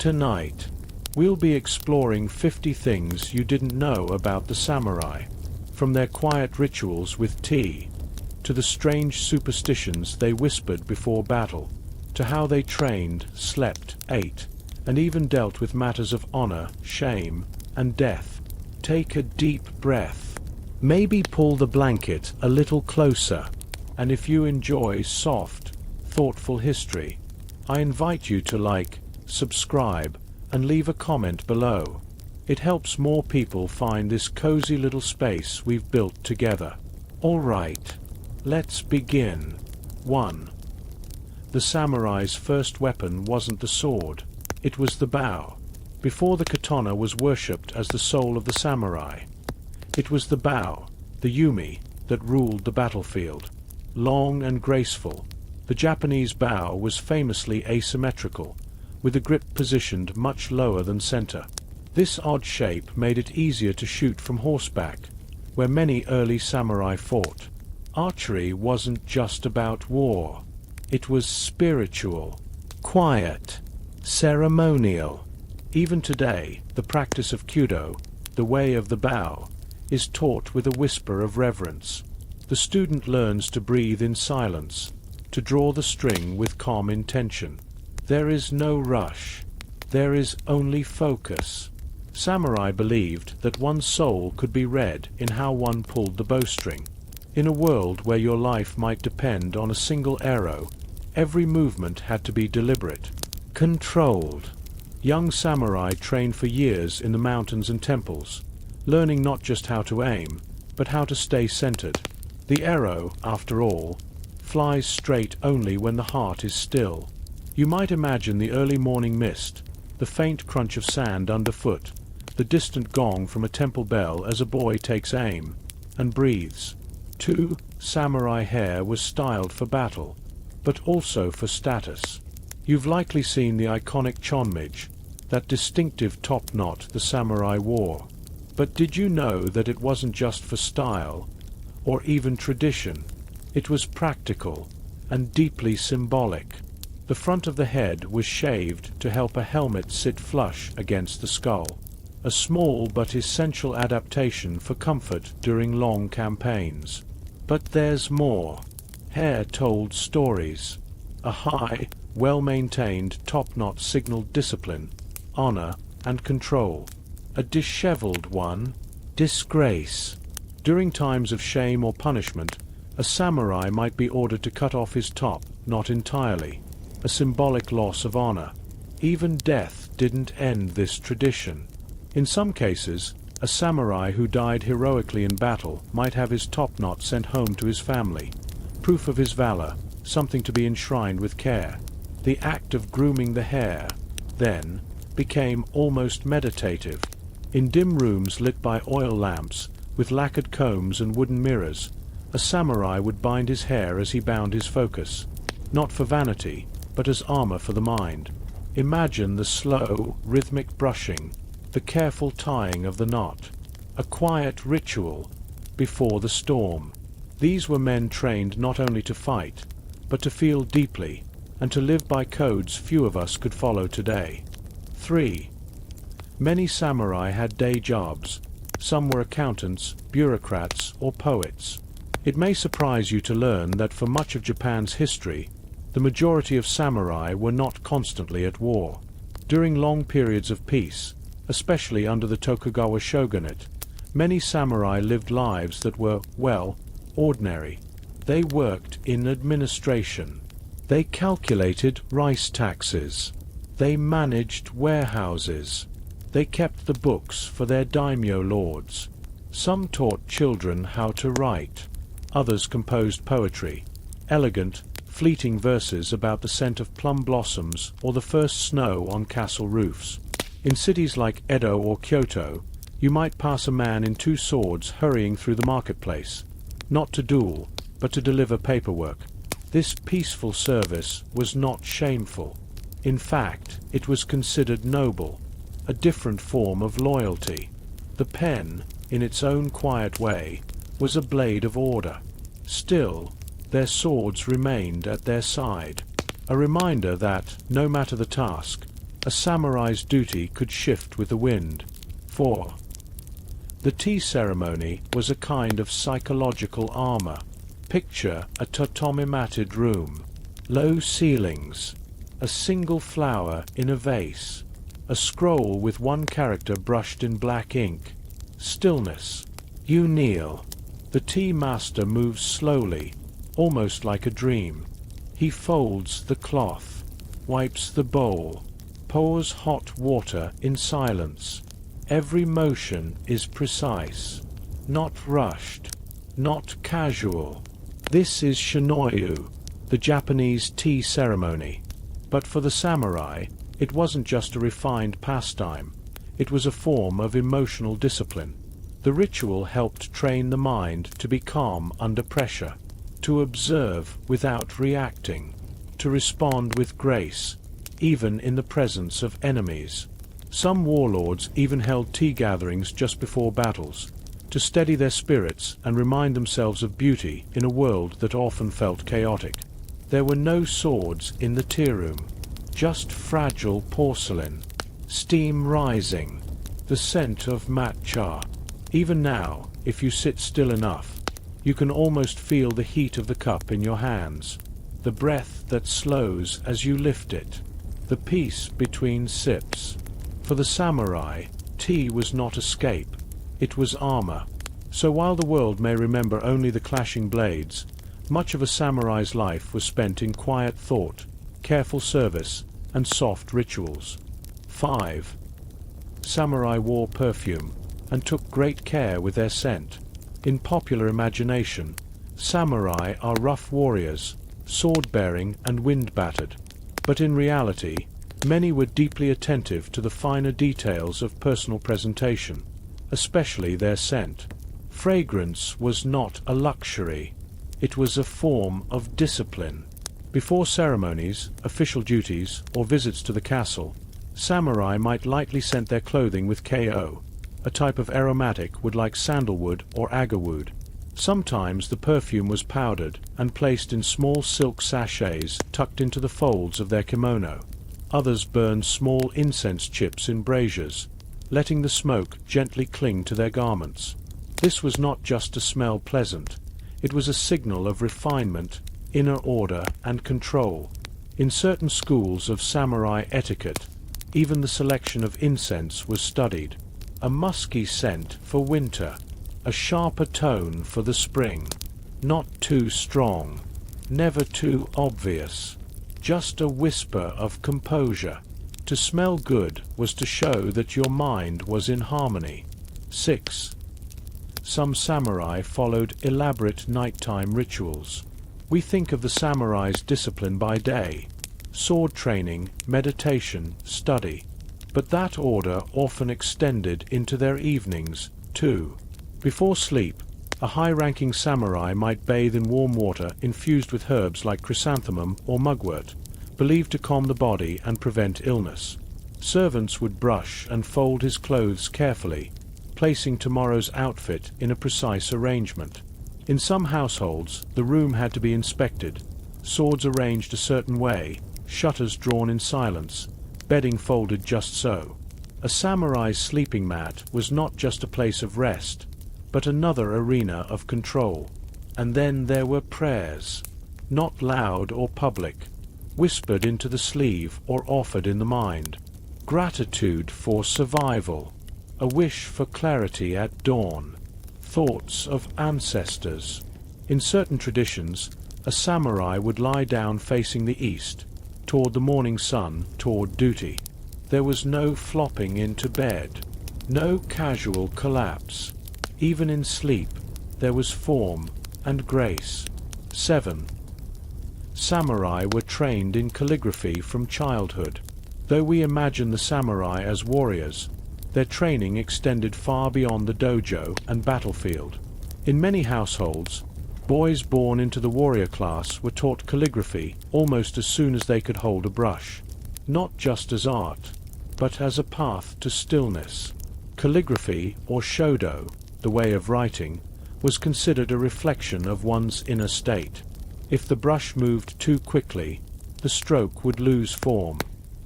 Tonight, we'll be exploring 50 things you didn't know about the samurai, from their quiet rituals with tea, to the strange superstitions they whispered before battle, to how they trained, slept, ate, and even dealt with matters of honor, shame, and death. Take a deep breath. Maybe pull the blanket a little closer, and if you enjoy soft, thoughtful history, I invite you to like, subscribe, and leave a comment below. It helps more people find this cozy little space we've built together. Alright, let's begin. 1. The samurai's first weapon wasn't the sword, it was the bow. Before the katana was worshipped as the soul of the samurai, it was the bow, the yumi, that ruled the battlefield. Long and graceful, the Japanese bow was famously asymmetrical, with the grip positioned much lower than center. This odd shape made it easier to shoot from horseback, where many early samurai fought. Archery wasn't just about war. It was spiritual, quiet, ceremonial. Even today, the practice of Kyudo, the way of the bow, is taught with a whisper of reverence. The student learns to breathe in silence, to draw the string with calm intention. There is no rush. There is only focus. Samurai believed that one's soul could be read in how one pulled the bowstring. In a world where your life might depend on a single arrow, every movement had to be deliberate, controlled. Young samurai trained for years in the mountains and temples, learning not just how to aim, but how to stay centered. The arrow, after all, flies straight only when the heart is still. You might imagine the early morning mist, the faint crunch of sand underfoot, the distant gong from a temple bell as a boy takes aim and breathes. 2. Samurai hair was styled for battle, but also for status. You've likely seen the iconic chonmage, that distinctive top knot the samurai wore. But did you know that it wasn't just for style, or even tradition? It was practical, and deeply symbolic. The front of the head was shaved to help a helmet sit flush against the skull, a small but essential adaptation for comfort during long campaigns. But there's more. Hair told stories. A high, well-maintained top knot signaled discipline, honor, and control. A disheveled one, disgrace. During times of shame or punishment, a samurai might be ordered to cut off his top, not entirely, a symbolic loss of honor. Even death didn't end this tradition. In some cases, a samurai who died heroically in battle might have his top knot sent home to his family, proof of his valor, something to be enshrined with care. The act of grooming the hair, then, became almost meditative. In dim rooms lit by oil lamps, with lacquered combs and wooden mirrors, a samurai would bind his hair as he bound his focus, not for vanity, but as armor for the mind. Imagine the slow, rhythmic brushing, the careful tying of the knot, a quiet ritual before the storm. These were men trained not only to fight, but to feel deeply, and to live by codes few of us could follow today. 3. Many samurai had day jobs. Some were accountants, bureaucrats, or poets. It may surprise you to learn that for much of Japan's history, the majority of samurai were not constantly at war. During long periods of peace, especially under the Tokugawa shogunate, many samurai lived lives that were, well, ordinary. They worked in administration. They calculated rice taxes. They managed warehouses. They kept the books for their daimyo lords. Some taught children how to write. Others composed poetry, elegant, fleeting verses about the scent of plum blossoms or the first snow on castle roofs. In cities like Edo or Kyoto, you might pass a man in 2 swords hurrying through the marketplace, not to duel, but to deliver paperwork. This peaceful service was not shameful. In fact, it was considered noble, a different form of loyalty. The pen, in its own quiet way, was a blade of order. Still, their swords remained at their side, a reminder that, no matter the task, A samurai's duty could shift with the wind. 4. The tea ceremony was a kind of psychological armor. Picture a tatami-matted room, low ceilings, a single flower in a vase, a scroll with one character brushed in black ink. Stillness. You kneel. The tea master moves slowly, almost like a dream. He folds the cloth, wipes the bowl, pours hot water in silence. Every motion is precise, not rushed, not casual. This is shinoyu, the Japanese tea ceremony. But for the samurai, it wasn't just a refined pastime. It was a form of emotional discipline. The ritual helped train the mind to be calm under pressure, to observe without reacting, to respond with grace, even in the presence of enemies. Some warlords even held tea gatherings just before battles, to steady their spirits and remind themselves of beauty in a world that often felt chaotic. There were no swords in the tea room, just fragile porcelain, steam rising, the scent of matcha. Even now, if you sit still enough, you can almost feel the heat of the cup in your hands, the breath that slows as you lift it, the peace between sips. For the samurai, tea was not escape, it was armor. So while the world may remember only the clashing blades, much of a samurai's life was spent in quiet thought, careful service, and soft rituals. 5. Samurai wore perfume, and took great care with their scent. In popular imagination, samurai are rough warriors, sword-bearing and wind-battered. But in reality, many were deeply attentive to the finer details of personal presentation, especially their scent. Fragrance was not a luxury. It was a form of discipline. Before ceremonies, official duties, or visits to the castle, samurai might lightly scent their clothing with ko, a type of aromatic wood like sandalwood or agarwood. Sometimes the perfume was powdered and placed in small silk sachets tucked into the folds of their kimono. Others burned small incense chips in braziers, letting the smoke gently cling to their garments. This was not just to smell pleasant, it was a signal of refinement, inner order, and control. In certain schools of samurai etiquette, even the selection of incense was studied. A musky scent for winter, a sharper tone for the spring. Not too strong, never too obvious, just a whisper of composure. To smell good was to show that your mind was in harmony. 6. Some samurai followed elaborate nighttime rituals. We think of the samurai's discipline by day, sword training, meditation, study. But that order often extended into their evenings, too. Before sleep, a high-ranking samurai might bathe in warm water infused with herbs like chrysanthemum or mugwort, believed to calm the body and prevent illness. Servants would brush and fold his clothes carefully, placing tomorrow's outfit in a precise arrangement. In some households, the room had to be inspected, swords arranged a certain way, shutters drawn in silence, bedding folded just so. A samurai's sleeping mat was not just a place of rest, but another arena of control. And then there were prayers, not loud or public, whispered into the sleeve or offered in the mind. Gratitude for survival, a wish for clarity at dawn, thoughts of ancestors. In certain traditions, a samurai would lie down facing the east, toward the morning sun, toward duty. There was no flopping into bed, no casual collapse. Even in sleep, there was form and grace. 7. Samurai were trained in calligraphy from childhood. Though we imagine the samurai as warriors, their training extended far beyond the dojo and battlefield. In many households, boys born into the warrior class were taught calligraphy almost as soon as they could hold a brush, not just as art, but as a path to stillness. Calligraphy, or shodo, the way of writing, was considered a reflection of one's inner state. If the brush moved too quickly, the stroke would lose form.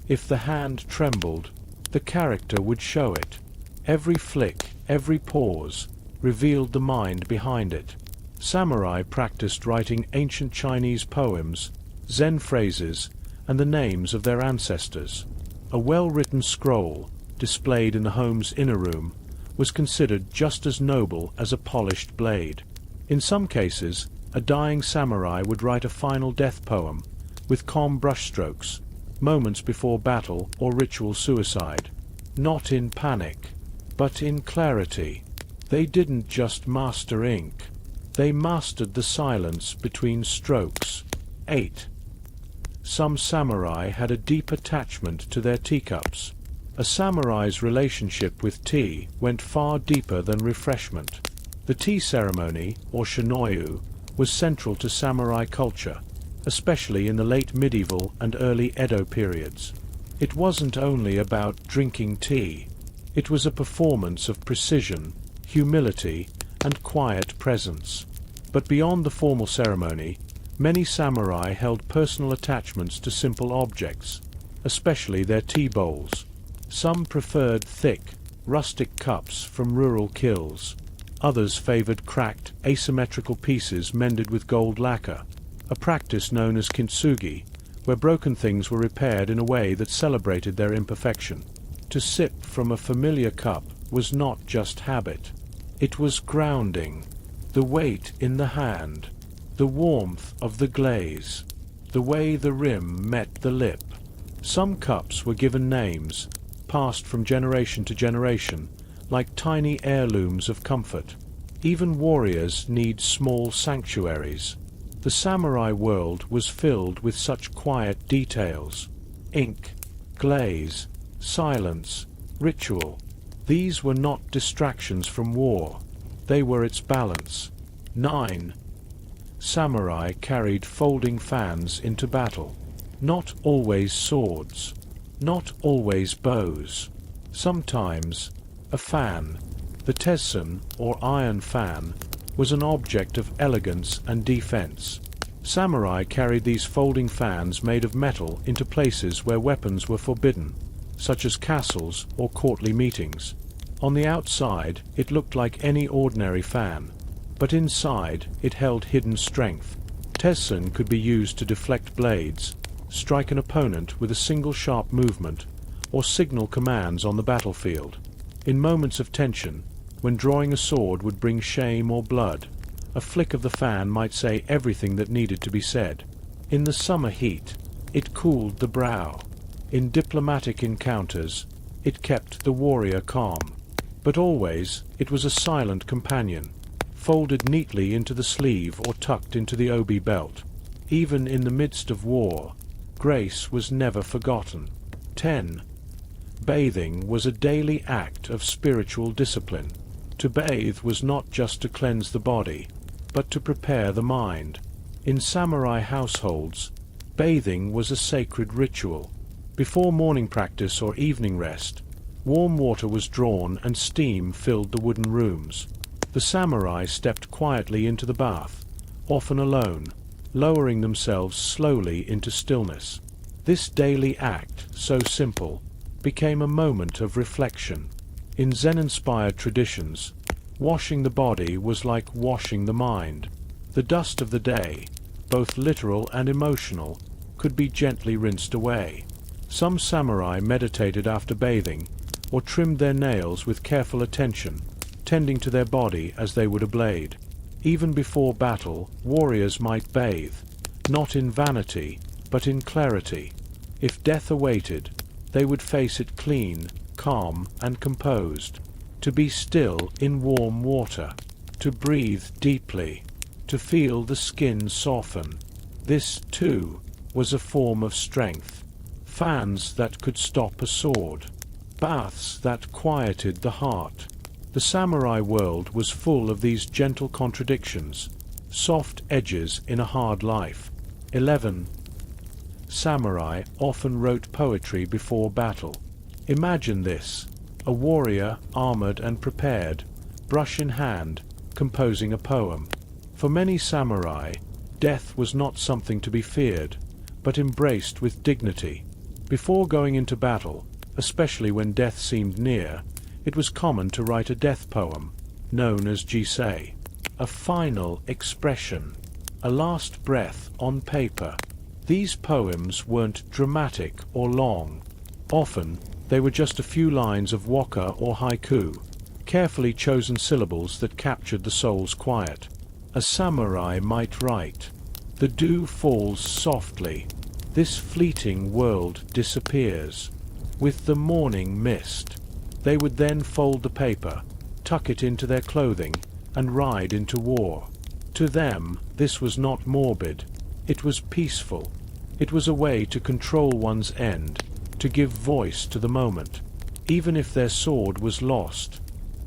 If the hand trembled, the character would show it. Every flick, every pause, revealed the mind behind it. Samurai practiced writing ancient Chinese poems, Zen phrases, and the names of their ancestors. A well-written scroll, displayed in the home's inner room, was considered just as noble as a polished blade. In some cases, a dying samurai would write a final death poem, with calm brushstrokes, moments before battle or ritual suicide. Not in panic, but in clarity. They didn't just master ink. They mastered the silence between strokes. 8. Some samurai had a deep attachment to their teacups. A samurai's relationship with tea went far deeper than refreshment. The tea ceremony, or shinoyu, was central to samurai culture, especially in the late medieval and early Edo periods. It wasn't only about drinking tea. It was a performance of precision, humility, and quiet presence. But beyond the formal ceremony, many samurai held personal attachments to simple objects, especially their tea bowls. Some preferred thick, rustic cups from rural kilns. Others favored cracked, asymmetrical pieces mended with gold lacquer, a practice known as kintsugi, where broken things were repaired in a way that celebrated their imperfection. To sip from a familiar cup was not just habit. It was grounding. The weight in the hand, the warmth of the glaze, the way the rim met the lip. Some cups were given names, passed from generation to generation, like tiny heirlooms of comfort. Even warriors need small sanctuaries. The samurai world was filled with such quiet details. Ink, glaze, silence, ritual. These were not distractions from war. They were its balance. 9. Samurai carried folding fans into battle. Not always swords. Not always bows. Sometimes, a fan, the tessen or iron fan, was an object of elegance and defense. Samurai carried these folding fans made of metal into places where weapons were forbidden, such as castles or courtly meetings. On the outside, it looked like any ordinary fan, but inside it held hidden strength. Tessen could be used to deflect blades, strike an opponent with a single sharp movement, or signal commands on the battlefield. In moments of tension, when drawing a sword would bring shame or blood, a flick of the fan might say everything that needed to be said. In the summer heat, it cooled the brow. In diplomatic encounters, it kept the warrior calm. But always, it was a silent companion, folded neatly into the sleeve or tucked into the obi belt. Even in the midst of war, grace was never forgotten. 10. Bathing was a daily act of spiritual discipline. To bathe was not just to cleanse the body, but to prepare the mind. In samurai households, bathing was a sacred ritual. Before morning practice or evening rest, warm water was drawn and steam filled the wooden rooms. The samurai stepped quietly into the bath, often alone, lowering themselves slowly into stillness. This daily act, so simple, became a moment of reflection. In Zen-inspired traditions, washing the body was like washing the mind. The dust of the day, both literal and emotional, could be gently rinsed away. Some samurai meditated after bathing, or trimmed their nails with careful attention, tending to their body as they would a blade. Even before battle, warriors might bathe, not in vanity, but in clarity. If death awaited, they would face it clean, calm, and composed. To be still in warm water, to breathe deeply, to feel the skin soften. This, too, was a form of strength. Fans that could stop a sword. Baths that quieted the heart. The samurai world was full of these gentle contradictions, soft edges in a hard life. 11. Samurai often wrote poetry before battle. Imagine this, a warrior, armored and prepared, brush in hand, composing a poem. For many samurai, death was not something to be feared, but embraced with dignity. Before going into battle, especially when death seemed near, it was common to write a death poem, known as jisei, a final expression, a last breath on paper. These poems weren't dramatic or long. Often, they were just a few lines of waka or haiku, carefully chosen syllables that captured the soul's quiet. A samurai might write, "The dew falls softly, this fleeting world disappears, with the morning mist." They would then fold the paper, tuck it into their clothing, and ride into war. To them, this was not morbid. It was peaceful. It was a way to control one's end, to give voice to the moment. Even if their sword was lost,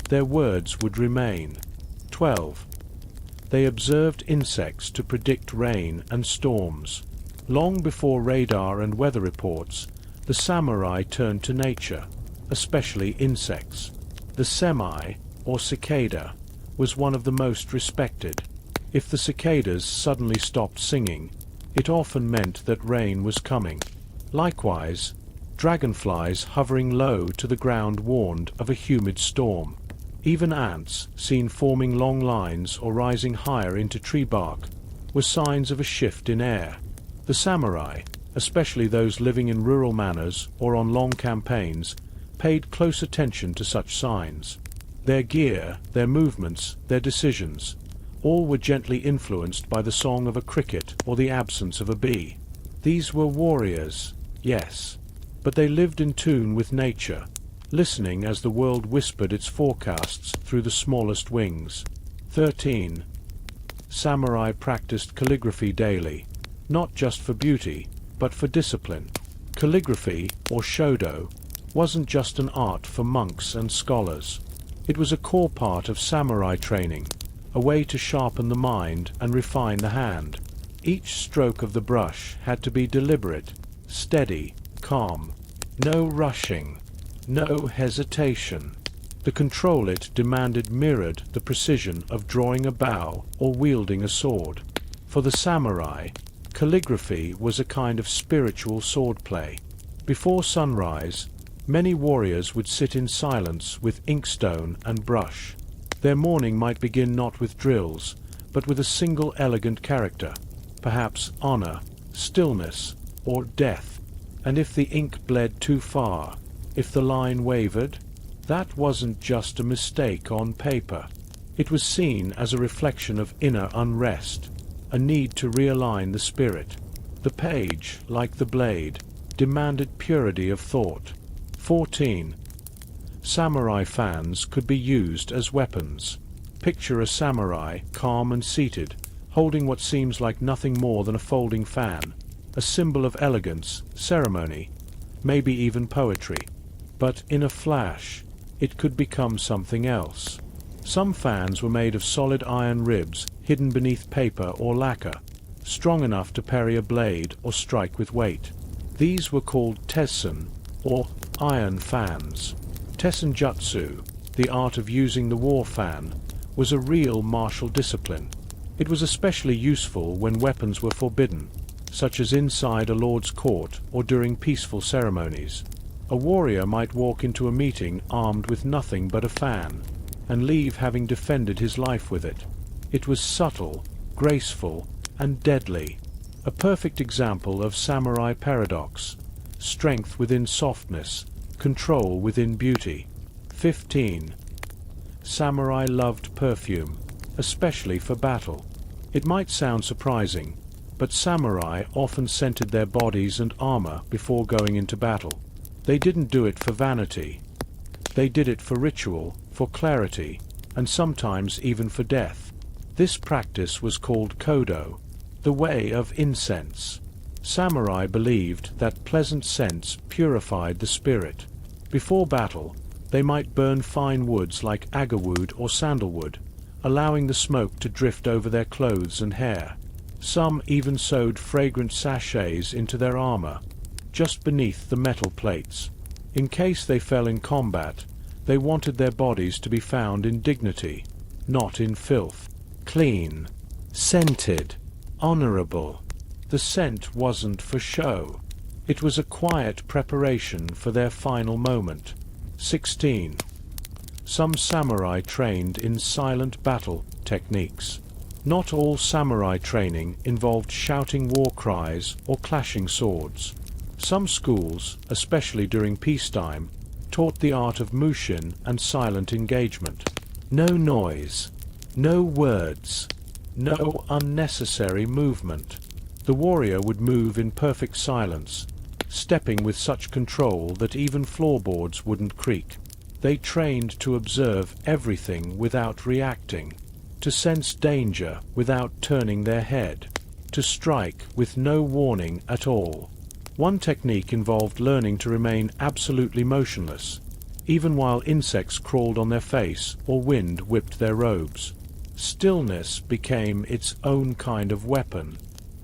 their words would remain. 12. They observed insects to predict rain and storms. Long before radar and weather reports, the samurai turned to nature, especially insects. The semi, or cicada, was one of the most respected. If the cicadas suddenly stopped singing, it often meant that rain was coming. Likewise, dragonflies hovering low to the ground warned of a humid storm. Even ants, seen forming long lines or rising higher into tree bark, were signs of a shift in air. The samurai, especially those living in rural manors or on long campaigns, paid close attention to such signs. Their gear, their movements, their decisions, all were gently influenced by the song of a cricket or the absence of a bee. These were warriors, yes, but they lived in tune with nature, listening as the world whispered its forecasts through the smallest wings. 13. Samurai practiced calligraphy daily, not just for beauty, but for discipline. Calligraphy, or shodo, wasn't just an art for monks and scholars. It was a core part of samurai training, a way to sharpen the mind and refine the hand. Each stroke of the brush had to be deliberate, steady, calm. No rushing, no hesitation. The control it demanded mirrored the precision of drawing a bow or wielding a sword. For the samurai, calligraphy was a kind of spiritual swordplay. Before sunrise, many warriors would sit in silence with inkstone and brush. Their morning might begin not with drills, but with a single elegant character, perhaps honor, stillness, or death. And if the ink bled too far, if the line wavered, that wasn't just a mistake on paper. It was seen as a reflection of inner unrest, a need to realign the spirit. The page, like the blade, demanded purity of thought. 14. Samurai fans could be used as weapons. Picture a samurai, calm and seated, holding what seems like nothing more than a folding fan, a symbol of elegance, ceremony, maybe even poetry. But in a flash, it could become something else. Some fans were made of solid iron ribs hidden beneath paper or lacquer, strong enough to parry a blade or strike with weight. These were called tessen, or iron fans. Tessenjutsu, the art of using the war fan, was a real martial discipline. It was especially useful when weapons were forbidden, such as inside a lord's court or during peaceful ceremonies. A warrior might walk into a meeting armed with nothing but a fan, and leave having defended his life with it. It was subtle, graceful, and deadly, a perfect example of samurai paradox, strength within softness, control within beauty. 15. Samurai loved perfume, especially for battle. It might sound surprising, but samurai often scented their bodies and armor before going into battle. They didn't do it for vanity. They did it for ritual, for clarity, and sometimes even for death. This practice was called kodo, the way of incense. Samurai believed that pleasant scents purified the spirit. Before battle, they might burn fine woods like agarwood or sandalwood, allowing the smoke to drift over their clothes and hair. Some even sewed fragrant sachets into their armor, just beneath the metal plates. In case they fell in combat, they wanted their bodies to be found in dignity, not in filth. Clean, scented, honorable. The scent wasn't for show. It was a quiet preparation for their final moment. 16. Some samurai trained in silent battle techniques. Not all samurai training involved shouting war cries or clashing swords. Some schools, especially during peacetime, taught the art of mushin and silent engagement. No noise, no words, no unnecessary movement. The warrior would move in perfect silence, stepping with such control that even floorboards wouldn't creak. They trained to observe everything without reacting, to sense danger without turning their head, to strike with no warning at all. One technique involved learning to remain absolutely motionless, even while insects crawled on their face or wind whipped their robes. Stillness became its own kind of weapon.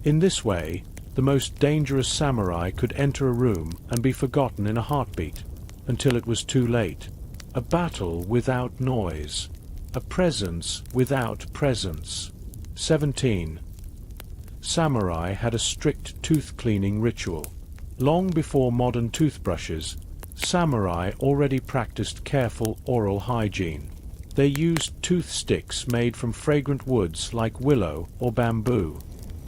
In this way, the most dangerous samurai could enter a room and be forgotten in a heartbeat, until it was too late. A battle without noise. A presence without presence. 17. Samurai had a strict tooth-cleaning ritual. Long before modern toothbrushes, samurai already practiced careful oral hygiene. They used tooth sticks made from fragrant woods like willow or bamboo.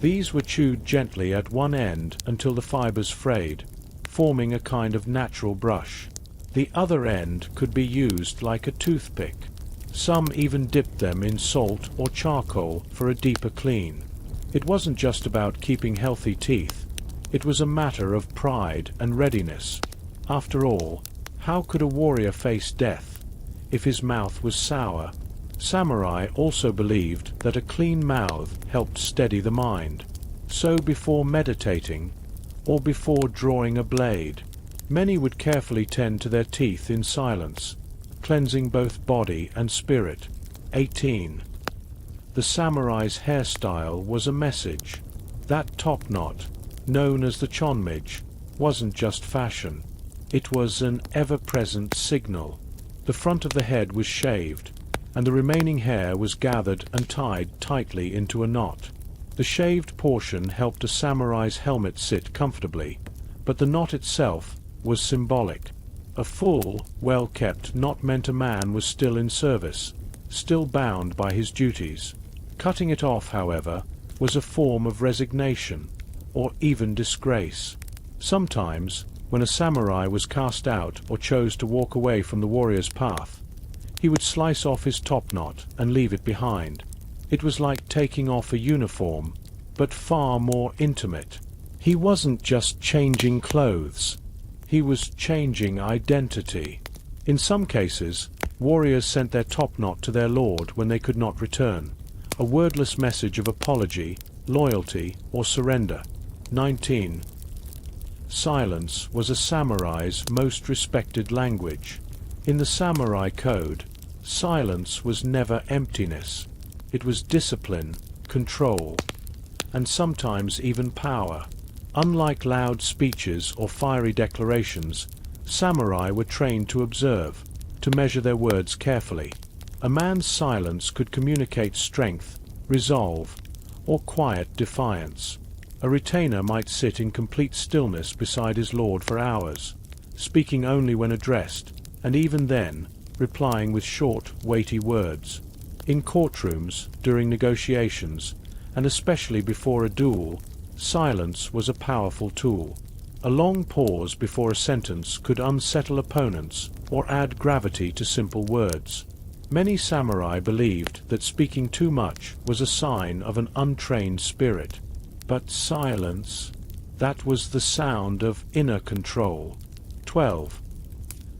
These were chewed gently at one end until the fibers frayed, forming a kind of natural brush. The other end could be used like a toothpick. Some even dipped them in salt or charcoal for a deeper clean. It wasn't just about keeping healthy teeth. It was a matter of pride and readiness. After all, how could a warrior face death if his mouth was sour? Samurai also believed that a clean mouth helped steady the mind. So before meditating, or before drawing a blade, many would carefully tend to their teeth in silence, cleansing both body and spirit. 18. The samurai's hairstyle was a message. That top knot, known as the chonmage, wasn't just fashion. It was an ever-present signal. The front of the head was shaved, and the remaining hair was gathered and tied tightly into a knot. The shaved portion helped a samurai's helmet sit comfortably, but the knot itself was symbolic. A full, well-kept knot meant a man was still in service, still bound by his duties. Cutting it off, however, was a form of resignation, or even disgrace. Sometimes, when a samurai was cast out or chose to walk away from the warrior's path, he would slice off his top knot and leave it behind. It was like taking off a uniform, but far more intimate. He wasn't just changing clothes. He was changing identity. In some cases, warriors sent their top knot to their lord when they could not return, a wordless message of apology, loyalty, or surrender. 19. Silence was a samurai's most respected language. In the samurai code, silence was never emptiness. It was discipline, control, and sometimes even power. Unlike loud speeches or fiery declarations, samurai were trained to observe, to measure their words carefully. A man's silence could communicate strength, resolve, or quiet defiance. A retainer might sit in complete stillness beside his lord for hours, speaking only when addressed, and even then, replying with short, weighty words. In courtrooms, during negotiations, and especially before a duel, silence was a powerful tool. A long pause before a sentence could unsettle opponents or add gravity to simple words. Many samurai believed that speaking too much was a sign of an untrained spirit. But silence, that was the sound of inner control. 12.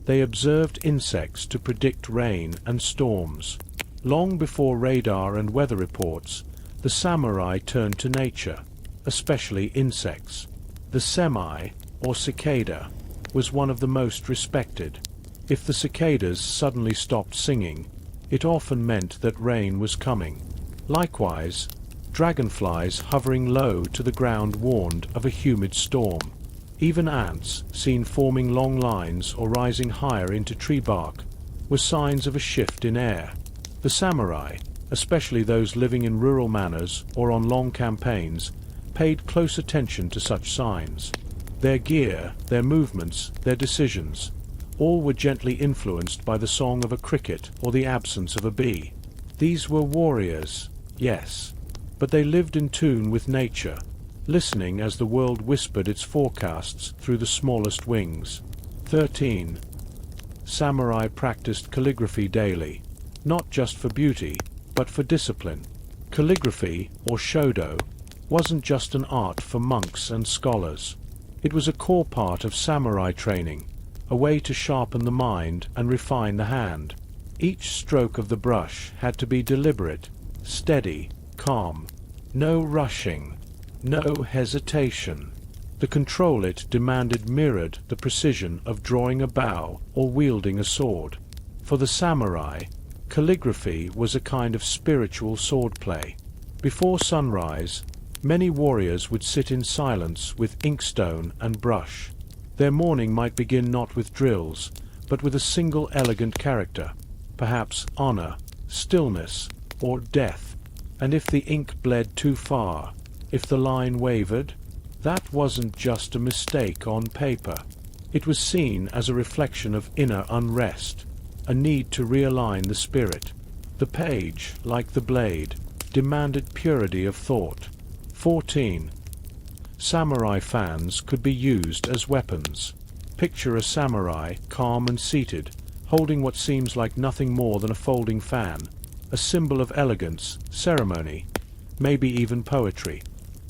They observed insects to predict rain and storms. Long before radar and weather reports, the samurai turned to nature, especially insects. The semi, or cicada, was one of the most respected. If the cicadas suddenly stopped singing, it often meant that rain was coming. Likewise, dragonflies hovering low to the ground warned of a humid storm. Even ants, seen forming long lines or rising higher into tree bark, were signs of a shift in air. The samurai, especially those living in rural manors or on long campaigns, paid close attention to such signs. Their gear, their movements, their decisions, all were gently influenced by the song of a cricket or the absence of a bee. These were warriors, yes, but they lived in tune with nature, listening as the world whispered its forecasts through the smallest wings. 13. Samurai practiced calligraphy daily, not just for beauty, but for discipline. Calligraphy, or shodo, wasn't just an art for monks and scholars. It was a core part of samurai training, a way to sharpen the mind and refine the hand. Each stroke of the brush had to be deliberate, steady, calm. No rushing, no hesitation. To control it demanded mirrored the precision of drawing a bow or wielding a sword. For the samurai, calligraphy was a kind of spiritual swordplay. Before sunrise, many warriors would sit in silence with inkstone and brush. Their morning might begin not with drills, but with a single elegant character, perhaps honor, stillness, or death. And if the ink bled too far, if the line wavered, that wasn't just a mistake on paper. It was seen as a reflection of inner unrest, a need to realign the spirit. The page, like the blade, demanded purity of thought. 14. Samurai fans could be used as weapons. Picture a samurai, calm and seated, holding what seems like nothing more than a folding fan, a symbol of elegance, ceremony, maybe even poetry.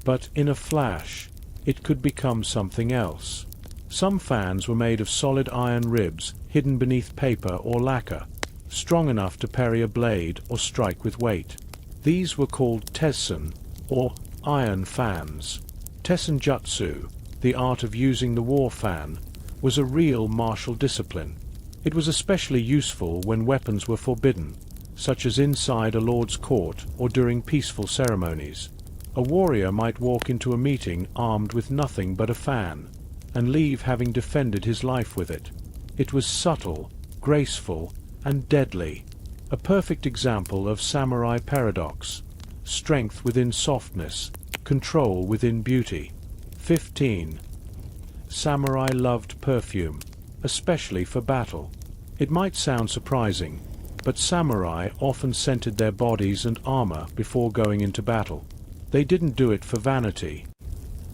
But in a flash, it could become something else. Some fans were made of solid iron ribs hidden beneath paper or lacquer, strong enough to parry a blade or strike with weight. These were called tessen, or iron fans. Tessenjutsu, the art of using the war fan, was a real martial discipline. It was especially useful when weapons were forbidden, such as inside a lord's court or during peaceful ceremonies. A warrior might walk into a meeting armed with nothing but a fan, and leave having defended his life with it. It was subtle, graceful, and deadly, a perfect example of samurai paradox: strength within softness, control within beauty. 15. Samurai loved perfume, especially for battle. It might sound surprising, but samurai often scented their bodies and armor before going into battle. They didn't do it for vanity.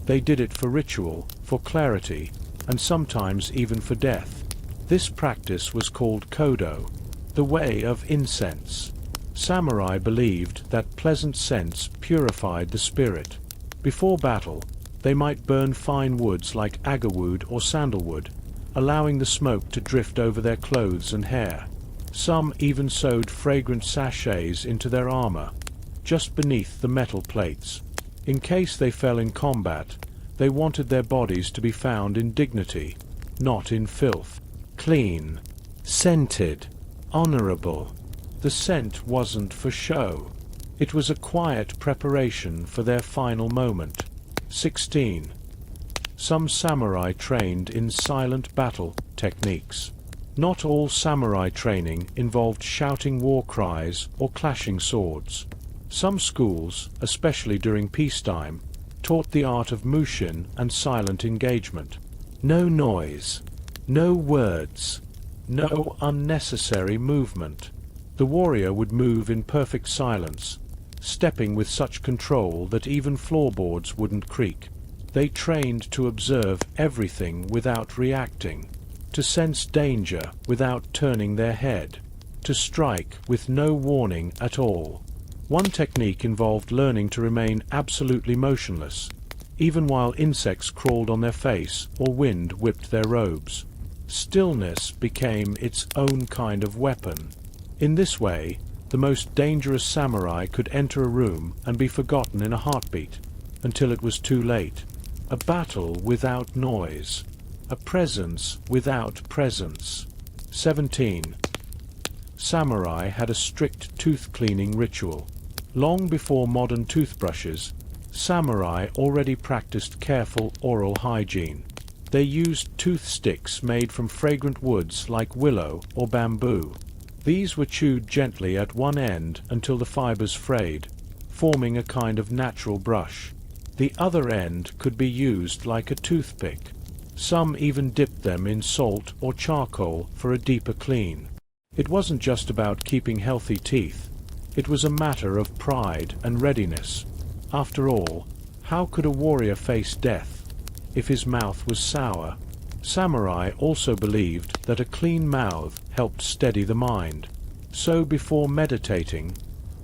They did it for ritual, for clarity, and sometimes even for death. This practice was called kodo, the way of incense. Samurai believed that pleasant scents purified the spirit. Before battle, they might burn fine woods like agarwood or sandalwood, allowing the smoke to drift over their clothes and hair. Some even sewed fragrant sachets into their armor, just beneath the metal plates. In case they fell in combat, they wanted their bodies to be found in dignity, not in filth. Clean, scented, honorable. The scent wasn't for show. It was a quiet preparation for their final moment. 16. Some samurai trained in silent battle techniques. Not all samurai training involved shouting war cries or clashing swords. Some schools, especially during peacetime, taught the art of mushin and silent engagement. No noise, no words, no unnecessary movement. The warrior would move in perfect silence, stepping with such control that even floorboards wouldn't creak. They trained to observe everything without reacting, to sense danger without turning their head, to strike with no warning at all. One technique involved learning to remain absolutely motionless, even while insects crawled on their face or wind whipped their robes. Stillness became its own kind of weapon. In this way, the most dangerous samurai could enter a room and be forgotten in a heartbeat, until it was too late. A battle without noise. A presence without presence. 17. Samurai had a strict tooth-cleaning ritual. Long before modern toothbrushes, samurai already practiced careful oral hygiene. They used tooth sticks made from fragrant woods like willow or bamboo. These were chewed gently at one end until the fibers frayed, forming a kind of natural brush. The other end could be used like a toothpick. Some even dipped them in salt or charcoal for a deeper clean. It wasn't just about keeping healthy teeth. It was a matter of pride and readiness. After all, how could a warrior face death if his mouth was sour? Samurai also believed that a clean mouth helped steady the mind. So before meditating,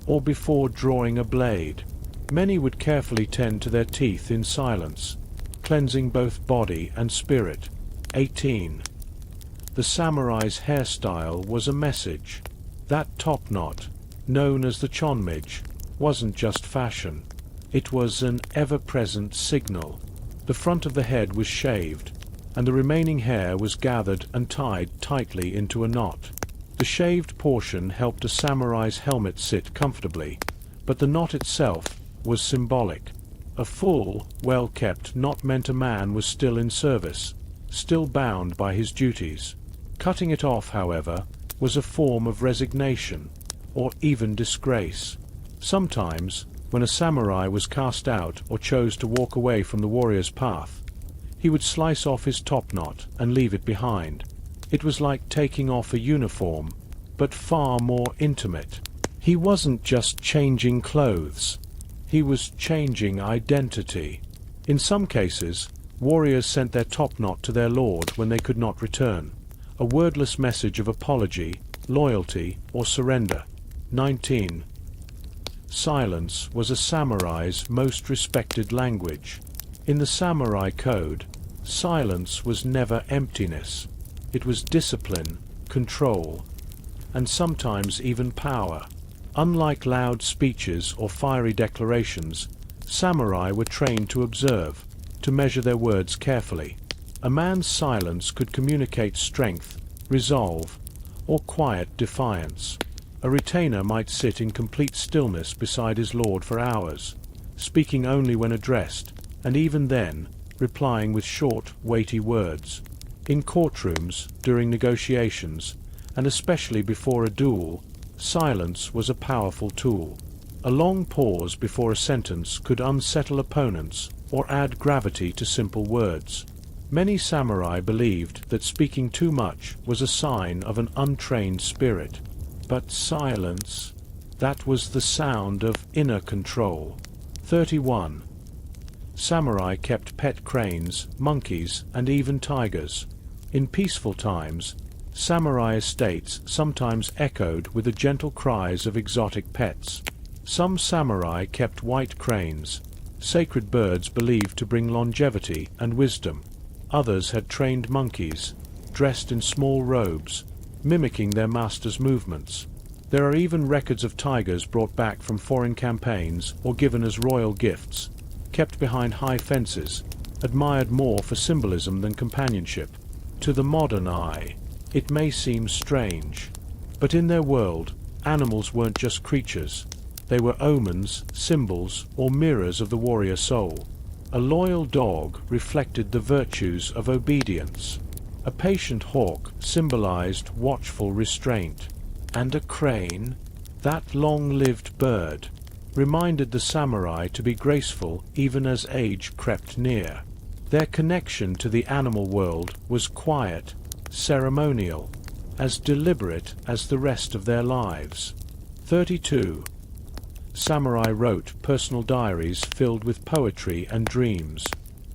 or before drawing a blade, many would carefully tend to their teeth in silence, cleansing both body and spirit. 18. The samurai's hairstyle was a message. That top knot, known as the chonmage, wasn't just fashion. It was an ever-present signal. The front of the head was shaved, and the remaining hair was gathered and tied tightly into a knot. The shaved portion helped a samurai's helmet sit comfortably, but the knot itself was symbolic. A full, well-kept knot meant a man was still in service, still bound by his duties. Cutting it off, however, was a form of resignation, or even disgrace. Sometimes, when a samurai was cast out or chose to walk away from the warrior's path, he would slice off his top knot and leave it behind. It was like taking off a uniform, but far more intimate. He wasn't just changing clothes. He was changing identity. In some cases, warriors sent their top knot to their lord when they could not return, a wordless message of apology, loyalty, or surrender. 19. Silence was a samurai's most respected language. In the samurai code, silence was never emptiness. It was discipline, control, and sometimes even power. Unlike loud speeches or fiery declarations, samurai were trained to observe, to measure their words carefully. A man's silence could communicate strength, resolve, or quiet defiance. A retainer might sit in complete stillness beside his lord for hours, speaking only when addressed, and even then, replying with short, weighty words. In courtrooms, during negotiations, and especially before a duel, silence was a powerful tool. A long pause before a sentence could unsettle opponents or add gravity to simple words. Many samurai believed that speaking too much was a sign of an untrained spirit. But silence, that was the sound of inner control. 31. Samurai kept pet cranes, monkeys, and even tigers. In peaceful times, samurai estates sometimes echoed with the gentle cries of exotic pets. Some samurai kept white cranes, sacred birds believed to bring longevity and wisdom. Others had trained monkeys, dressed in small robes, mimicking their master's movements. There are even records of tigers brought back from foreign campaigns or given as royal gifts, kept behind high fences, admired more for symbolism than companionship. To the modern eye, it may seem strange, but in their world, animals weren't just creatures. They were omens, symbols, or mirrors of the warrior soul. A loyal dog reflected the virtues of obedience. A patient hawk symbolized watchful restraint. And a crane, that long-lived bird, reminded the samurai to be graceful even as age crept near. Their connection to the animal world was quiet, ceremonial, as deliberate as the rest of their lives. 32. Samurai wrote personal diaries filled with poetry and dreams.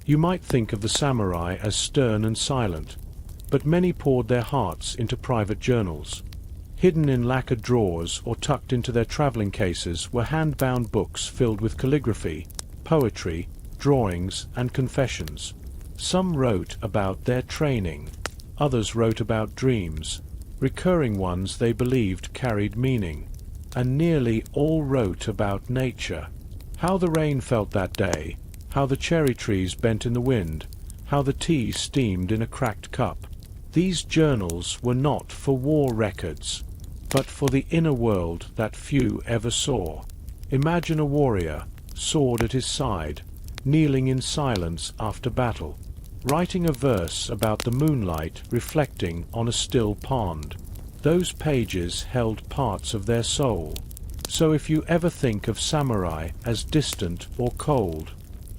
You might think of the samurai as stern and silent, but many poured their hearts into private journals. Hidden in lacquered drawers or tucked into their traveling cases were hand-bound books filled with calligraphy, poetry, drawings, and confessions. Some wrote about their training. Others wrote about dreams, recurring ones they believed carried meaning. And nearly all wrote about nature. How the rain felt that day, how the cherry trees bent in the wind, how the tea steamed in a cracked cup. These journals were not for war records, but for the inner world that few ever saw. Imagine a warrior, sword at his side, kneeling in silence after battle, writing a verse about the moonlight reflecting on a still pond. Those pages held parts of their soul. So if you ever think of samurai as distant or cold,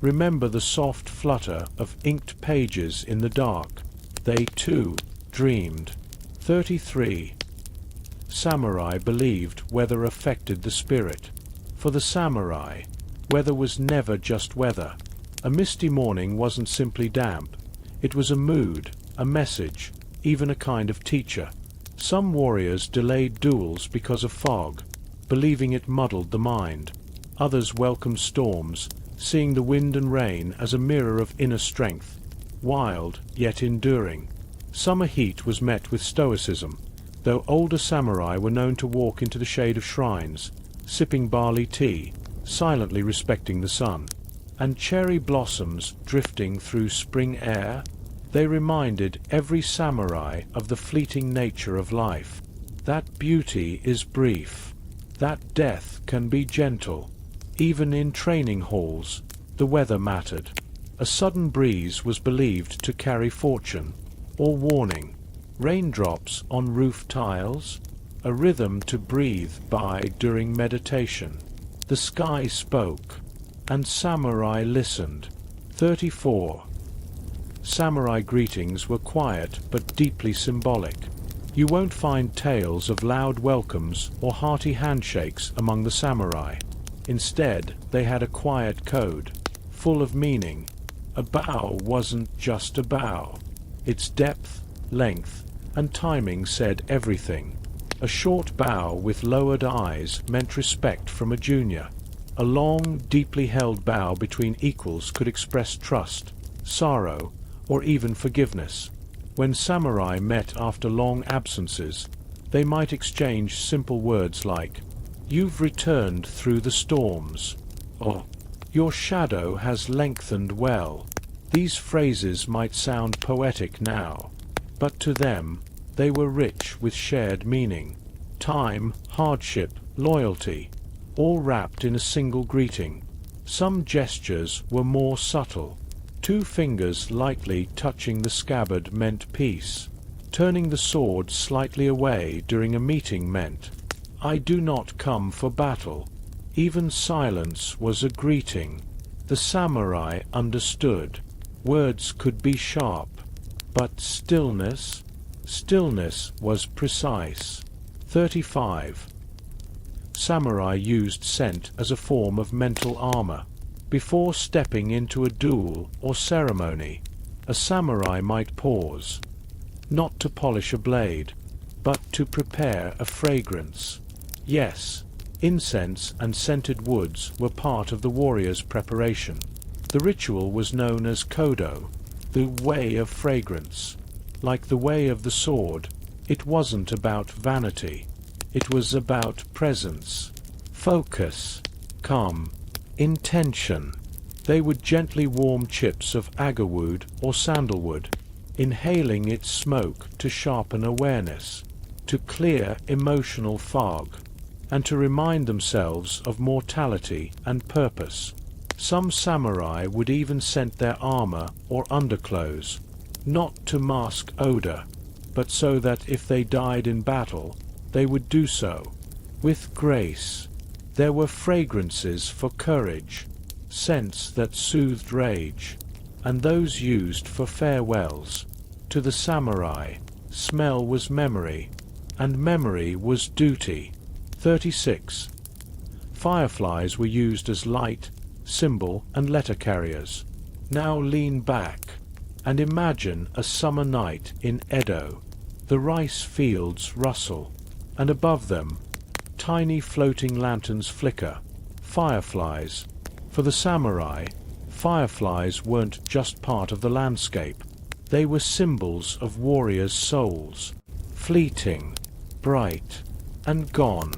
Remember the soft flutter of inked pages in the dark. They, too, dreamed. 33. Samurai believed weather affected the spirit. For the samurai, weather was never just weather. A misty morning wasn't simply damp. It was a mood, a message, even a kind of teacher. Some warriors delayed duels because of fog, believing it muddled the mind. Others welcomed storms, seeing the wind and rain as a mirror of inner strength, wild yet enduring. Summer heat was met with stoicism, though older samurai were known to walk into the shade of shrines, sipping barley tea, silently respecting the sun. And cherry blossoms drifting through spring air, they reminded every samurai of the fleeting nature of life. That beauty is brief, that death can be gentle. Even in training halls, the weather mattered. A sudden breeze was believed to carry fortune, or warning. Raindrops on roof tiles, a rhythm to breathe by during meditation. The sky spoke, and samurai listened. 34. Samurai greetings were quiet but deeply symbolic. You won't find tales of loud welcomes or hearty handshakes among the samurai. Instead, they had a quiet code, full of meaning. A bow wasn't just a bow. Its depth, length, and timing said everything. A short bow with lowered eyes meant respect from a junior. A long, deeply held bow between equals could express trust, sorrow, or even forgiveness. When samurai met after long absences, they might exchange simple words like, "You've returned through the storms," or "Your shadow has lengthened well." These phrases might sound poetic now, but to them, they were rich with shared meaning. Time, hardship, loyalty, all wrapped in a single greeting. Some gestures were more subtle. 2 fingers lightly touching the scabbard meant peace. Turning the sword slightly away during a meeting meant, "I do not come for battle." Even silence was a greeting. The samurai understood. Words could be sharp, but stillness was precise. 35. Samurai used scent as a form of mental armor. Before stepping into a duel or ceremony, a samurai might pause, not to polish a blade, but to prepare a fragrance. Yes, incense and scented woods were part of the warrior's preparation. The ritual was known as kodo, the way of fragrance. Like the way of the sword, it wasn't about vanity. It was about presence, focus, calm, intention. They would gently warm chips of agarwood or sandalwood, inhaling its smoke to sharpen awareness, to clear emotional fog, and to remind themselves of mortality and purpose. Some samurai would even scent their armor or underclothes, not to mask odor, but so that if they died in battle, they would do so with grace. There were fragrances for courage, scents that soothed rage, and those used for farewells. To the samurai, smell was memory, and memory was duty. 36. Fireflies were used as light, symbol, and letter carriers. Now lean back and imagine a summer night in Edo. The rice fields rustle, and above them, tiny floating lanterns flicker. Fireflies. For the samurai, fireflies weren't just part of the landscape. They were symbols of warriors' souls, fleeting, bright, and gone.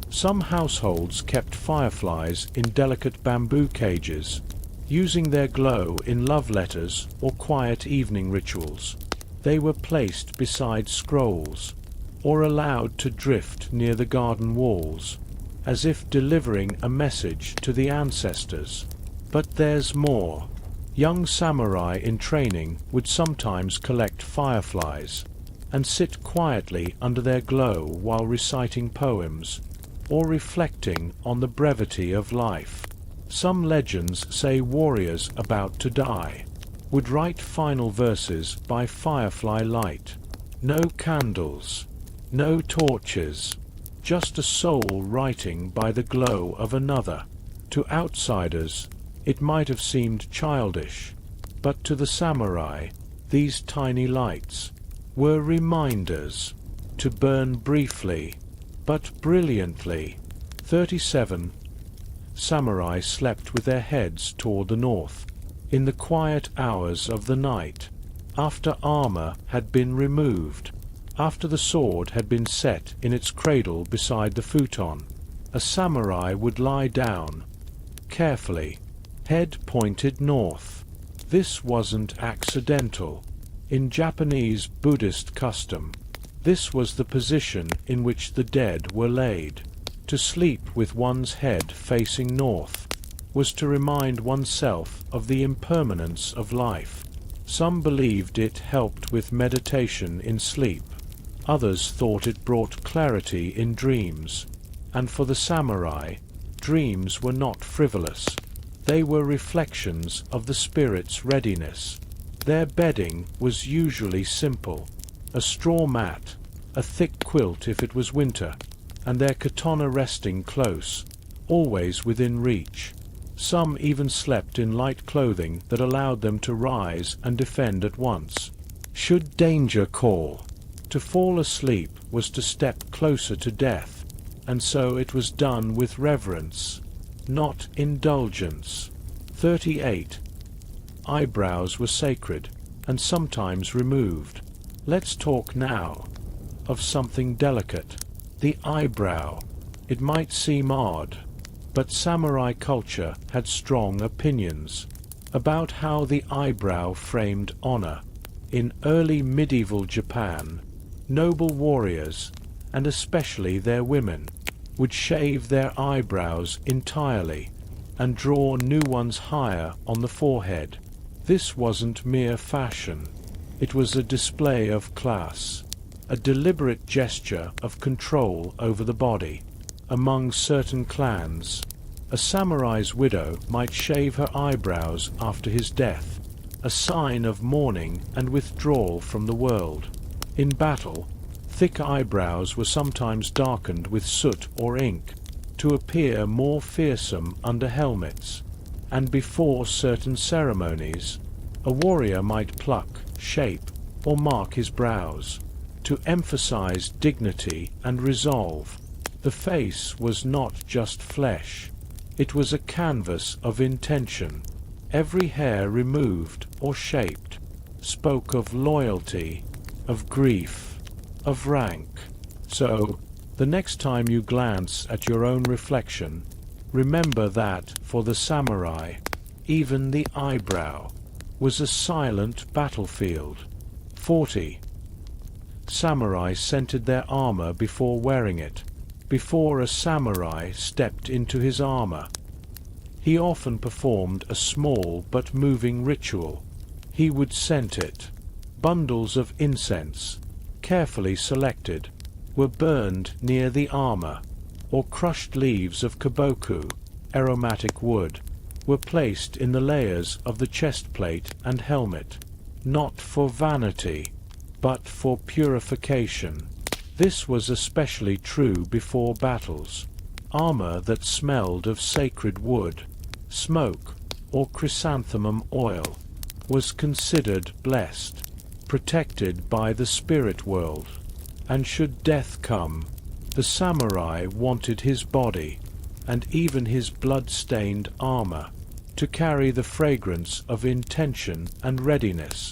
Some households kept fireflies in delicate bamboo cages, using their glow in love letters or quiet evening rituals. They were placed beside scrolls, or allowed to drift near the garden walls, as if delivering a message to the ancestors. But there's more. Young samurai in training would sometimes collect fireflies, and sit quietly under their glow while reciting poems, or reflecting on the brevity of life. Some legends say warriors about to die would write final verses by firefly light. No candles, no torches, just a soul writing by the glow of another. To outsiders, it might have seemed childish, but to the samurai, these tiny lights were reminders to burn briefly, but brilliantly. 37. Samurai slept with their heads toward the north, in the quiet hours of the night, after armor had been removed, after the sword had been set in its cradle beside the futon. A samurai would lie down, carefully, head pointed north. This wasn't accidental. In Japanese Buddhist custom, this was the position in which the dead were laid. To sleep with one's head facing north was to remind oneself of the impermanence of life. Some believed it helped with meditation in sleep. Others thought it brought clarity in dreams. And for the samurai, dreams were not frivolous. They were reflections of the spirit's readiness. Their bedding was usually simple: a straw mat, a thick quilt if it was winter, and their katana resting close, always within reach. Some even slept in light clothing that allowed them to rise and defend at once, should danger call. To fall asleep was to step closer to death, and so it was done with reverence, not indulgence. 38. Eyebrows were sacred, and sometimes removed. Let's talk now of something delicate. The eyebrow. It might seem odd, but samurai culture had strong opinions about how the eyebrow framed honor. In early medieval Japan, noble warriors, and especially their women, would shave their eyebrows entirely and draw new ones higher on the forehead. This wasn't mere fashion. It was a display of class, a deliberate gesture of control over the body. Among certain clans, a samurai's widow might shave her eyebrows after his death, a sign of mourning and withdrawal from the world. In battle, thick eyebrows were sometimes darkened with soot or ink to appear more fearsome under helmets, and before certain ceremonies, a warrior might pluck, shape, or mark his brows to emphasize dignity and resolve. The face was not just flesh. It was a canvas of intention. Every hair removed or shaped spoke of loyalty, of grief, of rank. So, the next time you glance at your own reflection, remember that, for the samurai, even the eyebrow was a silent battlefield. 40. Samurai scented their armor before wearing it. Before a samurai stepped into his armor, he often performed a small but moving ritual. He would scent it. Bundles of incense, carefully selected, were burned near the armor, or crushed leaves of kaboku, aromatic wood, were placed in the layers of the chest plate and helmet, not for vanity, but for purification. This was especially true before battles. Armor that smelled of sacred wood, smoke, or chrysanthemum oil was considered blessed, protected by the spirit world. And should death come, the samurai wanted his body, and even his blood-stained armor, to carry the fragrance of intention and readiness.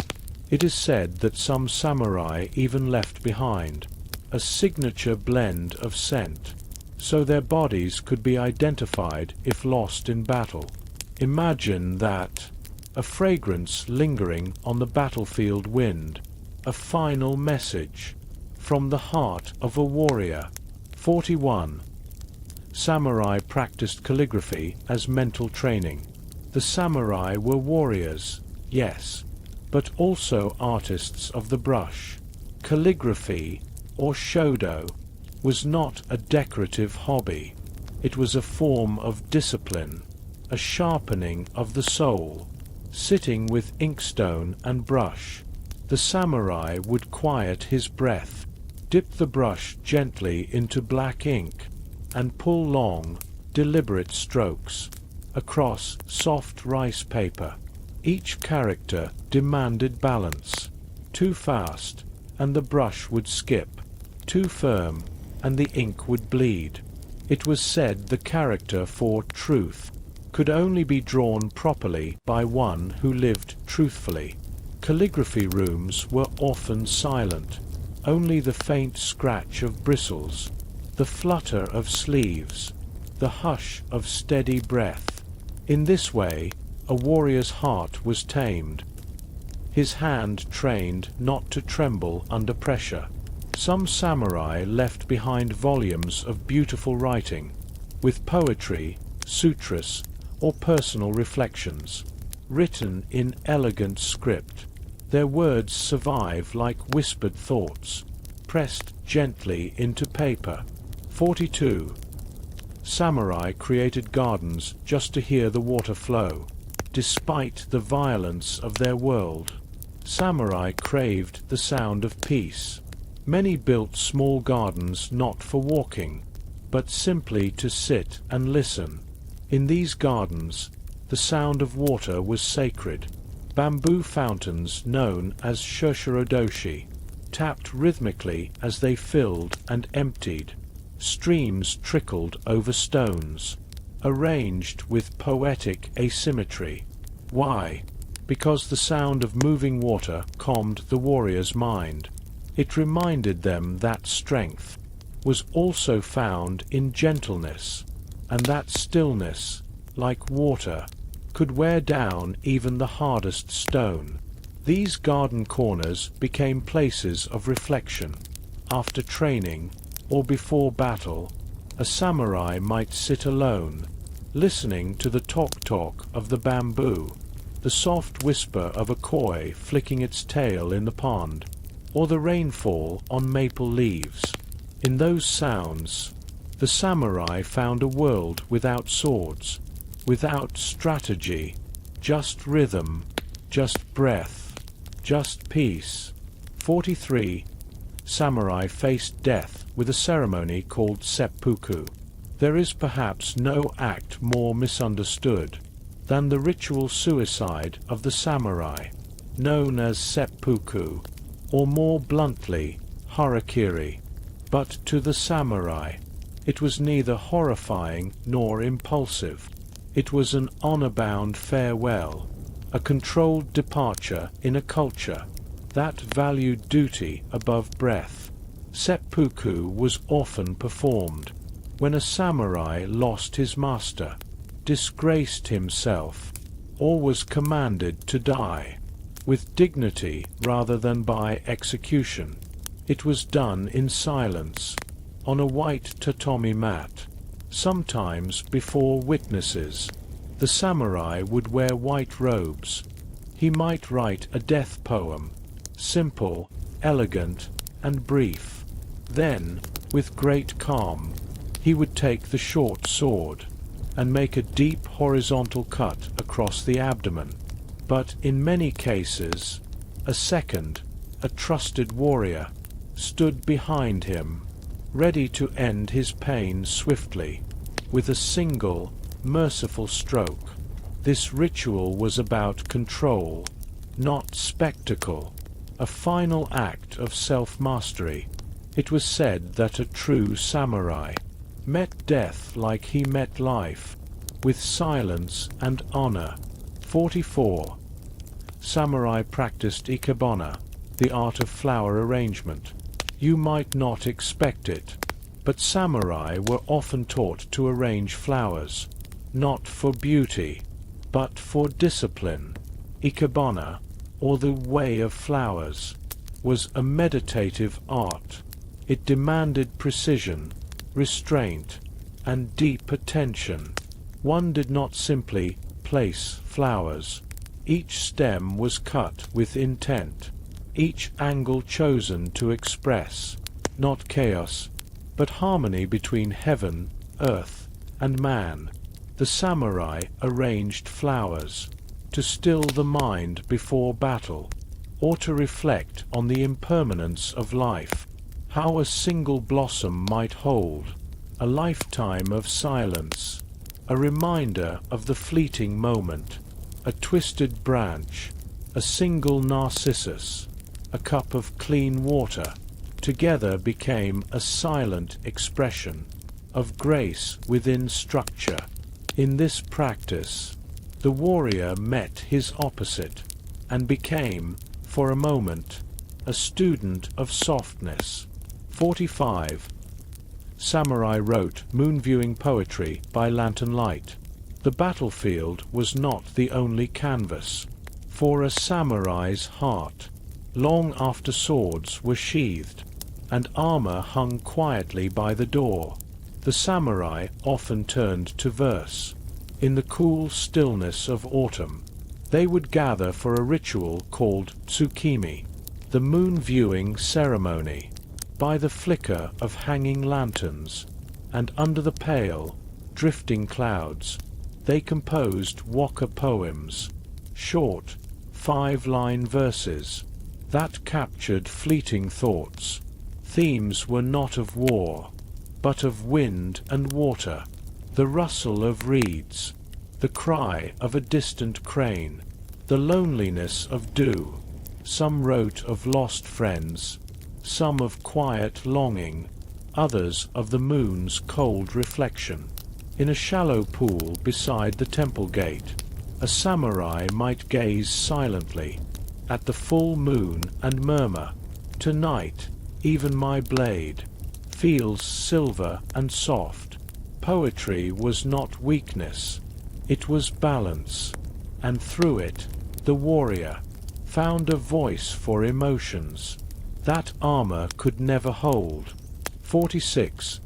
It is said that some samurai even left behind a signature blend of scent, so their bodies could be identified if lost in battle. Imagine that, a fragrance lingering on the battlefield wind, a final message from the heart of a warrior. 41. Samurai practiced calligraphy as mental training. The samurai were warriors, yes, but also artists of the brush. Calligraphy, or shodo, was not a decorative hobby. It was a form of discipline. a sharpening of the soul. Sitting with inkstone and brush, the samurai would quiet his breath, dip the brush gently into black ink, and pull long, deliberate strokes across soft rice paper. Each character demanded balance. Too fast, and the brush would skip. Too firm, and the ink would bleed. It was said the character for truth could only be drawn properly by one who lived truthfully. Calligraphy rooms were often silent. Only the faint scratch of bristles, the flutter of sleeves, the hush of steady breath. In this way, a warrior's heart was tamed, his hand trained not to tremble under pressure. Some samurai left behind volumes of beautiful writing, with poetry, sutras, or personal reflections, written in elegant script. Their words survive like whispered thoughts, pressed gently into paper. 42. Samurai created gardens just to hear the water flow. Despite the violence of their world, samurai craved the sound of peace. Many built small gardens not for walking, but simply to sit and listen. In these gardens, the sound of water was sacred. Bamboo fountains known as shoshirodoshi tapped rhythmically as they filled and emptied. Streams trickled over stones, arranged with poetic asymmetry. Why? Because the sound of moving water calmed the warrior's mind. It reminded them that strength was also found in gentleness, and that stillness, like water, could wear down even the hardest stone. These garden corners became places of reflection. After training, or before battle, a samurai might sit alone, listening to the talk of the bamboo, the soft whisper of a koi flicking its tail in the pond, or the rainfall on maple leaves. In those sounds, the samurai found a world without swords, without strategy, just rhythm, just breath, just peace. 43. Samurai faced death with a ceremony called seppuku. There is perhaps no act more misunderstood than the ritual suicide of the samurai, known as seppuku, or more bluntly, harakiri. But to the samurai, it was neither horrifying nor impulsive. It was an honor-bound farewell, a controlled departure in a culture that valued duty above breath. Seppuku was often performed when a samurai lost his master, disgraced himself, or was commanded to die, with dignity rather than by execution. It was done in silence, on a white tatami mat, sometimes before witnesses. The samurai would wear white robes. He might write a death poem, simple, elegant, and brief. Then, with great calm, he would take the short sword and make a deep horizontal cut across the abdomen. But in many cases, a second, a trusted warrior, stood behind him, ready to end his pain swiftly, with a single, merciful stroke. This ritual was about control, not spectacle, a final act of self-mastery. It was said that a true samurai met death like he met life, with silence and honor. 44. Samurai practiced ikebana, the art of flower arrangement. You might not expect it, but samurai were often taught to arrange flowers, not for beauty, but for discipline. Ikebana, or the way of flowers, was a meditative art. It demanded precision, restraint, and deep attention. One did not simply place flowers. Each stem was cut with intent, each angle chosen to express, not chaos, but harmony between heaven, earth, and man. The samurai arranged flowers to still the mind before battle, or to reflect on the impermanence of life, how a single blossom might hold a lifetime of silence, a reminder of the fleeting moment, a twisted branch, a single narcissus, a cup of clean water, together became a silent expression of grace within structure. In this practice, the warrior met his opposite and became, for a moment, a student of softness. 45. Samurai wrote moon-viewing poetry by lantern light. The battlefield was not the only canvas for a samurai's heart. Long after swords were sheathed and armor hung quietly by the door, the samurai often turned to verse. In the cool stillness of autumn, they would gather for a ritual called tsukimi, the moon-viewing ceremony. By the flicker of hanging lanterns, and under the pale, drifting clouds, they composed waka poems, short, 5-line verses, that captured fleeting thoughts. Themes were not of war, but of wind and water, the rustle of reeds, the cry of a distant crane, the loneliness of dew. Some wrote of lost friends, some of quiet longing, others of the moon's cold reflection. In a shallow pool beside the temple gate, a samurai might gaze silently at the full moon and murmur, "Tonight, even my blade feels silver and soft." Poetry was not weakness, it was balance, and through it, the warrior found a voice for emotions that armor could never hold. 46.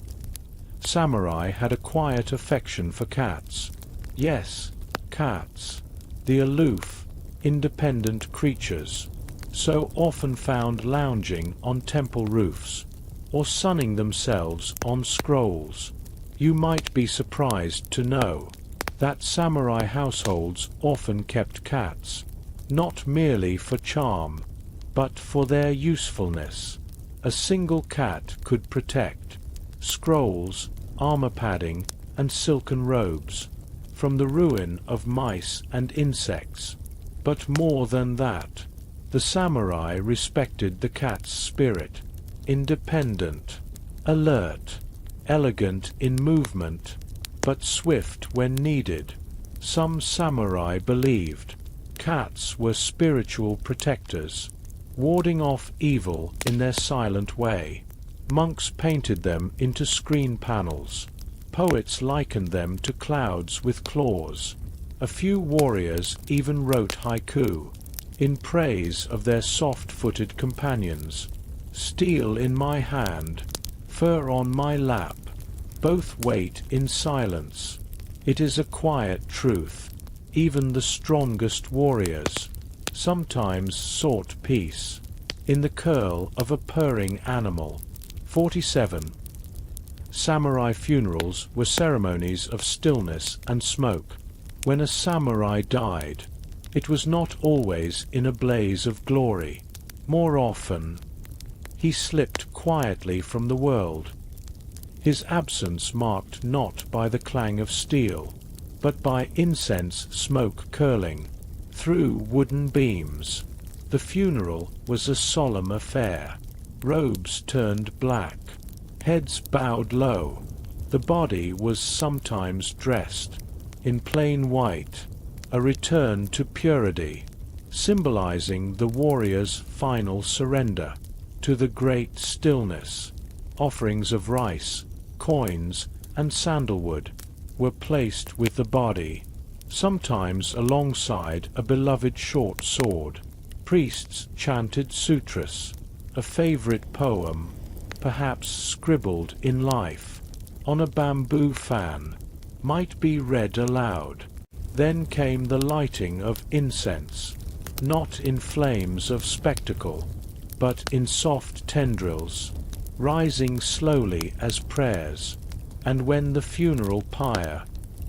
Samurai had a quiet affection for cats. Yes, cats. The aloof, independent creatures, so often found lounging on temple roofs, or sunning themselves on scrolls. You might be surprised to know that samurai households often kept cats, not merely for charm, but for their usefulness. A single cat could protect scrolls, armor padding, and silken robes from the ruin of mice and insects. But more than that, the samurai respected the cat's spirit, independent, alert, elegant in movement, but swift when needed. Some samurai believed cats were spiritual protectors, warding off evil in their silent way. Monks painted them into screen panels. Poets likened them to clouds with claws. A few warriors even wrote haiku in praise of their soft-footed companions. Steel in my hand, fur on my lap, both wait in silence. It is a quiet truth. Even the strongest warriors sometimes sought peace in the curl of a purring animal. 47. Samurai funerals were ceremonies of stillness and smoke. When a samurai died, it was not always in a blaze of glory. More often, he slipped quietly from the world, his absence marked not by the clang of steel, but by incense smoke curling through wooden beams. The funeral was a solemn affair. Robes turned black, heads bowed low. The body was sometimes dressed in plain white, a return to purity, symbolizing the warrior's final surrender to the great stillness. Offerings of rice, coins, and sandalwood were placed with the body, sometimes alongside a beloved short sword. Priests chanted sutras, a favorite poem, perhaps scribbled in life, on a bamboo fan, might be read aloud. Then came the lighting of incense, not in flames of spectacle, but in soft tendrils, rising slowly as prayers. And when the funeral pyre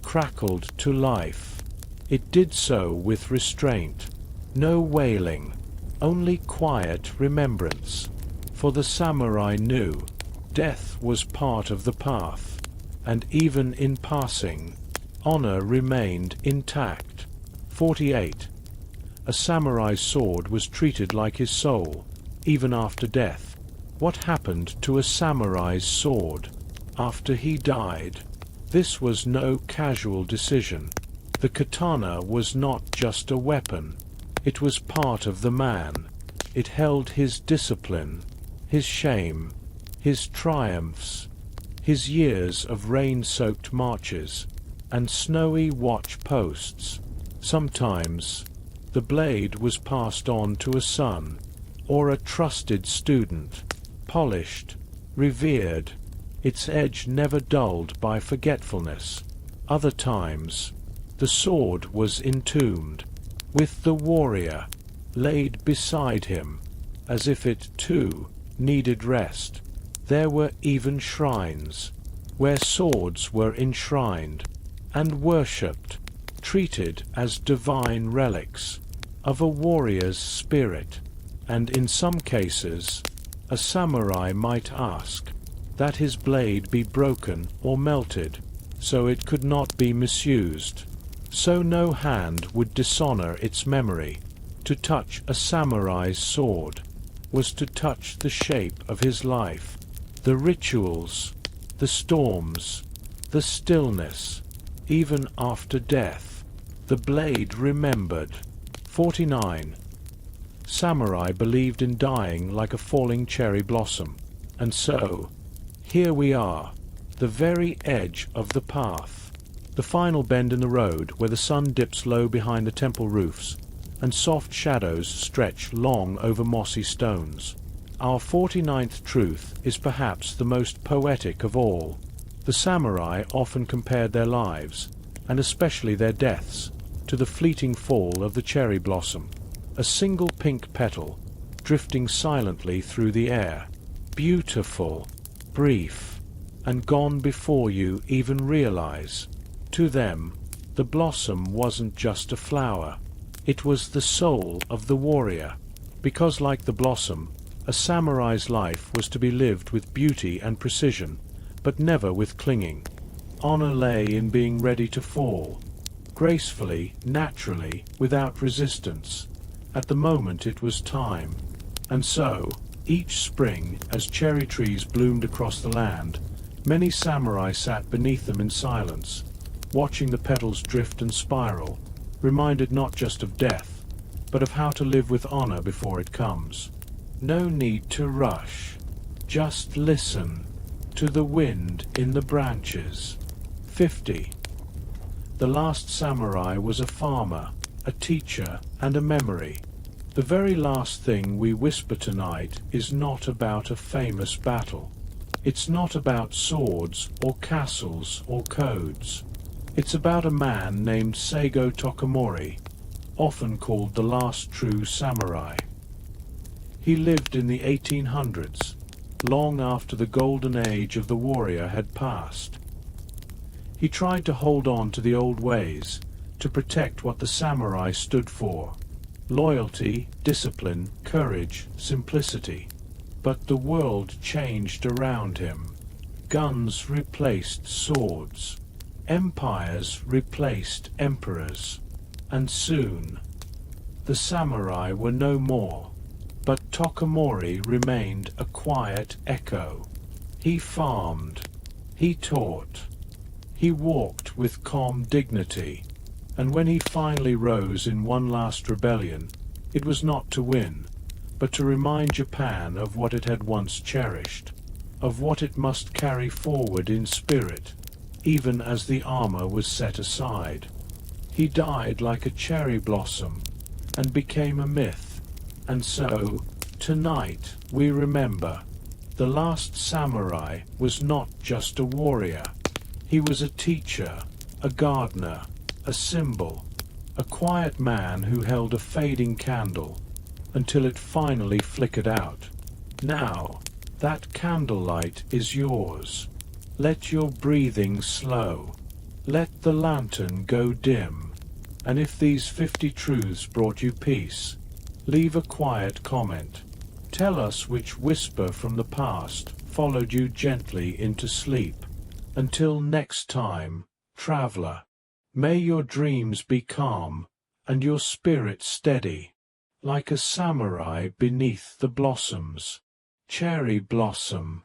crackled to life. It did so with restraint. No wailing, only quiet remembrance. For the samurai knew death was part of the path, and even in passing, honor remained intact. 48. A samurai's sword was treated like his soul, even after death. What happened to a samurai's sword after he died? This was no casual decision. The katana was not just a weapon. It was part of the man. It held his discipline, his shame, his triumphs, his years of rain-soaked marches, and snowy watch posts. Sometimes the blade was passed on to a son, or a trusted student, polished, revered, its edge never dulled by forgetfulness. Other times, the sword was entombed, with the warrior laid beside him, as if it, too, needed rest. There were even shrines, where swords were enshrined, and worshipped, treated as divine relics of a warrior's spirit. And in some cases, a samurai might ask that his blade be broken or melted, so it could not be misused. So no hand would dishonor its memory. To touch a samurai's sword was to touch the shape of his life, the rituals, the storms, the stillness. Even after death, the blade remembered. 49. Samurai believed in dying like a falling cherry blossom. And so, here we are, the very edge of the path. The final bend in the road where the sun dips low behind the temple roofs, and soft shadows stretch long over mossy stones. Our 49th truth is perhaps the most poetic of all. The samurai often compared their lives, and especially their deaths, to the fleeting fall of the cherry blossom, a single pink petal, drifting silently through the air, beautiful, brief, and gone before you even realize. To them, the blossom wasn't just a flower. It was the soul of the warrior, because like the blossom, a samurai's life was to be lived with beauty and precision, but never with clinging. Honor lay in being ready to fall, gracefully, naturally, without resistance. At the moment it was time. And so, each spring, as cherry trees bloomed across the land, many samurai sat beneath them in silence, watching the petals drift and spiral, reminded not just of death, but of how to live with honor before it comes. No need to rush. Just listen to the wind in the branches. 50. The last samurai was a farmer, a teacher, and a memory. The very last thing we whisper tonight is not about a famous battle. It's not about swords or castles or codes. It's about a man named Seigo Tokamori, often called the last true samurai. He lived in the 1800s, long after the golden age of the warrior had passed. He tried to hold on to the old ways, to protect what the samurai stood for: loyalty, discipline, courage, simplicity. But the world changed around him. Guns replaced swords. Empires replaced emperors. And soon, the samurai were no more. But Tokamori remained a quiet echo. He farmed. He taught. He walked with calm dignity. And when he finally rose in one last rebellion, it was not to win, but to remind Japan of what it had once cherished, of what it must carry forward in spirit, even as the armor was set aside. He died like a cherry blossom, and became a myth. And so, tonight, we remember, the last samurai was not just a warrior. He was a teacher, a gardener, a symbol, a quiet man who held a fading candle until it finally flickered out. Now, that candlelight is yours. Let your breathing slow. Let the lantern go dim. And if these 50 truths brought you peace, leave a quiet comment. Tell us which whisper from the past followed you gently into sleep. Until next time, traveler, may your dreams be calm and your spirit steady, like a samurai beneath the blossoms. Cherry blossom.